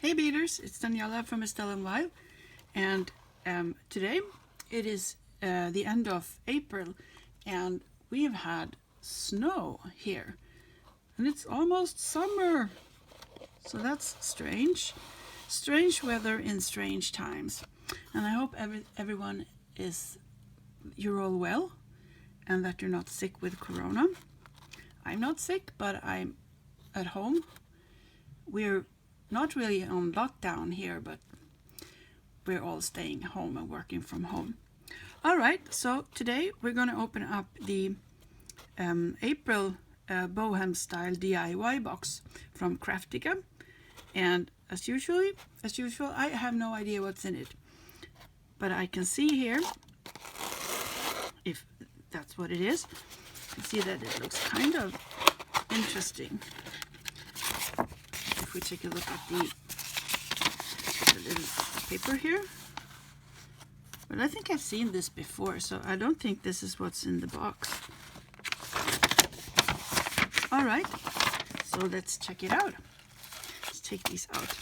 Hey beaters, it's Daniela from Estelle and Wild, and today it is the end of April, and we've had snow here, and it's almost summer, so that's strange. Strange weather in strange times, and I hope everyone you're all well, and that you're not sick with corona. I'm not sick, but I'm at home. We're not really on lockdown here, but we're all staying home and working from home. All right, so today we're going to open up the April Bohem style DIY box from Kraftika, and as usual, I have no idea what's in it, but I can see here, if that's what it is, you can see that it looks kind of interesting. If we take a look at the little paper here, but I think I've seen this before, so I don't think this is what's in the box. All right, so let's check it out. Let's take these out.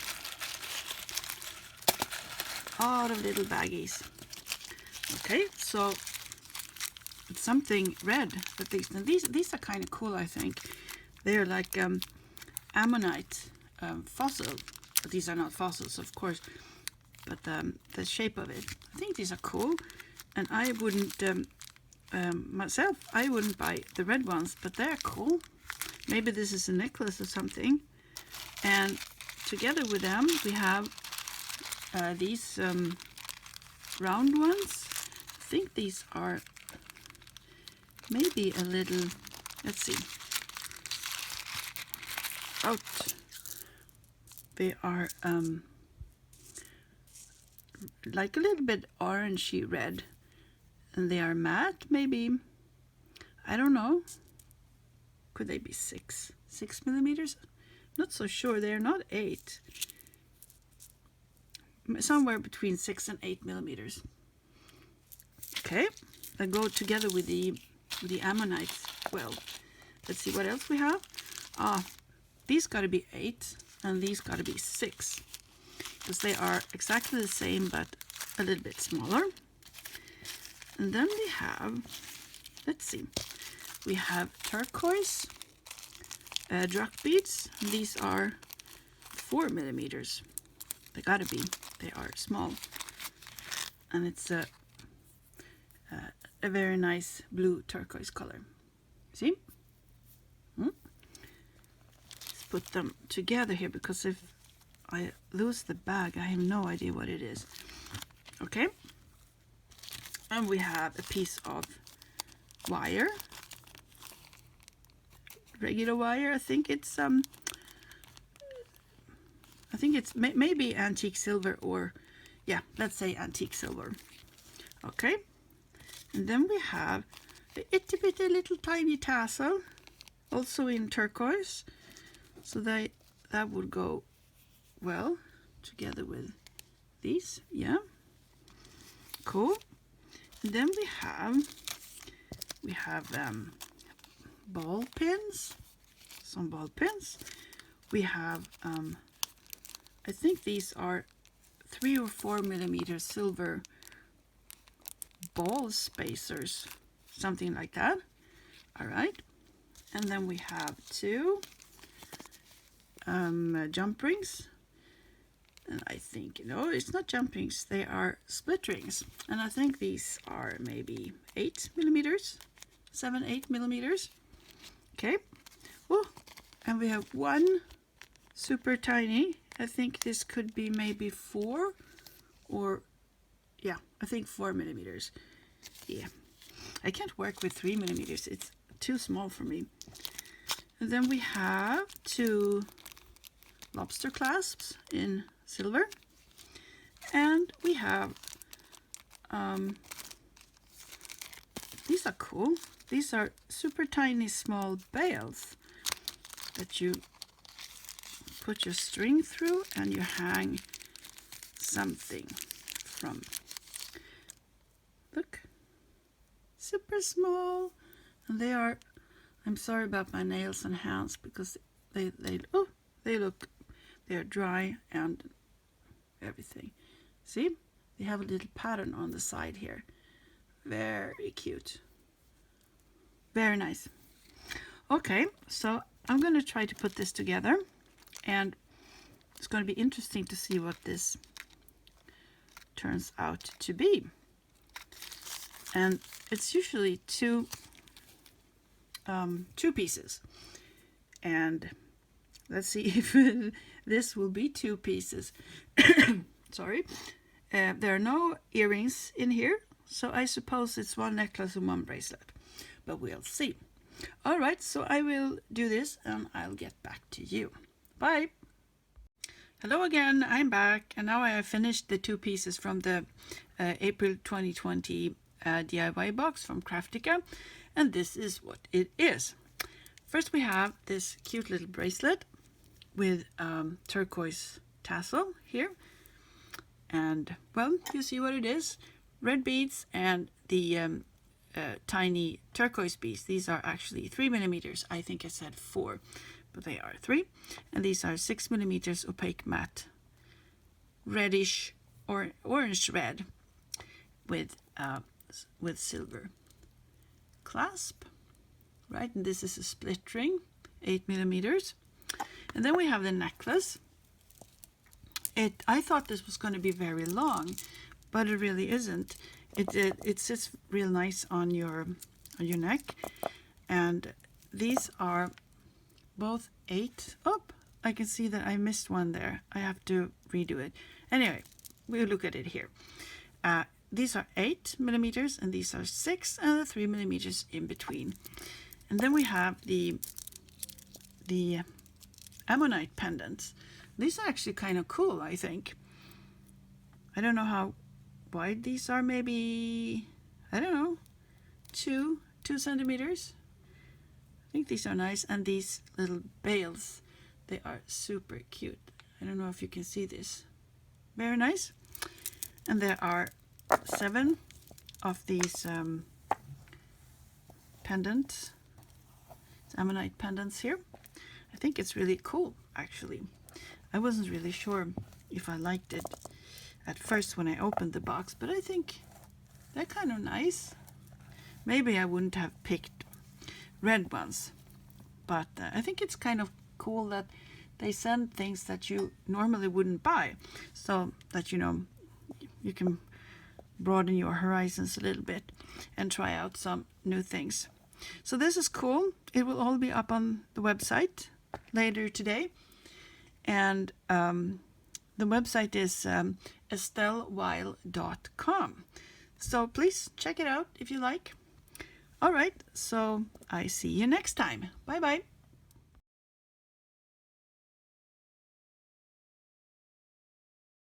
A lot of little baggies. Okay, so it's something red at least, and these are kind of cool. I think they're like ammonite fossil. These are not fossils, of course, but the shape of it. I think these are cool, and I wouldn't myself. I wouldn't buy the red ones, but they're cool. Maybe this is a necklace or something. And together with them, we have these round ones. I think these are maybe a little. Let's see. Out. They are like a little bit orangey red, and they are matte, maybe. I don't know. Could they be 6 millimeters? Not so sure. They are not 8. Somewhere between 6 and 8 millimeters. Okay, they go together with the ammonite. Well, let's see what else we have. These got to be 8, and these got to be 6, because they are exactly the same but a little bit smaller. And then we have, let's see, we have turquoise drop beads. These are 4 millimeters. They gotta be. They are small, and it's a very nice blue turquoise color. See? Let's put them together here, because if I lose the bag, I have no idea what it is. Okay, and we have a piece of wire, regular wire. I think it's maybe antique silver, or yeah, let's say antique silver. Okay, and then we have the itty bitty little tiny tassel, also in turquoise, so that would go well together with these. Yeah, cool. And then we have ball pins, some ball pins. We have I think these are 3 or 4 millimeter silver ball spacers, something like that. All right, and then we have 2 jump rings. And I think, no, it's not jump rings, they are split rings. And I think these are maybe 8 millimeters, 7, 8 millimeters. Okay. Oh, and we have 1 super tiny. I think this could be maybe 4, or yeah, I think 4 millimeters. Yeah, I can't work with 3 millimeters. It's too small for me. And then we have 2 lobster clasps in silver, and we have these are cool. These are super tiny small bales that you put your string through, and you hang something from. Look, super small, and they are. I'm sorry about my nails and hands, because they look They're dry and everything. See, they have a little pattern on the side here. Very cute. Very nice. Okay, so I'm going to try to put this together, and it's going to be interesting to see what this turns out to be. And it's usually two pieces, and let's see if this will be two pieces. Sorry. There are no earrings in here, so I suppose it's one necklace and one bracelet, but we'll see. All right, so I will do this and I'll get back to you. Bye. Hello again, I'm back, and now I have finished the two pieces from the April 2020 DIY box from Kraftika, and this is what it is. First we have this cute little bracelet with turquoise tassel here, and well, you see what it is. Red beads and the tiny turquoise beads. These are actually 3 millimeters. I think I said 4, but they are 3. And these are 6 millimeters opaque matte, reddish or orange red with silver clasp, right? And this is a split ring, 8 millimeters. And then we have the necklace. I thought this was going to be very long, but it really isn't. It sits real nice on your neck, and these are both 8. Oh, I can see that I missed one there. I have to redo it. Anyway, we'll look at it here. These are 8 millimeters, and these are 6, and the 3 millimeters in between. And then we have the ammonite pendants. These are actually kind of cool, I think. I don't know how wide these are, maybe, I don't know, 2 centimeters. I think these are nice, and these little bales, they are super cute. I don't know if you can see this. Very nice. And there are 7 of these pendants, ammonite pendants here. I think it's really cool, actually. I wasn't really sure if I liked it at first when I opened the box, but I think they're kind of nice. Maybe I wouldn't have picked red ones, but I think it's kind of cool that they send things that you normally wouldn't buy, so that, you know, you can broaden your horizons a little bit and try out some new things. So this is cool. It will all be up on the website later today, and the website is estellewile.com. So please check it out if you like. All right, so I see you next time. Bye bye.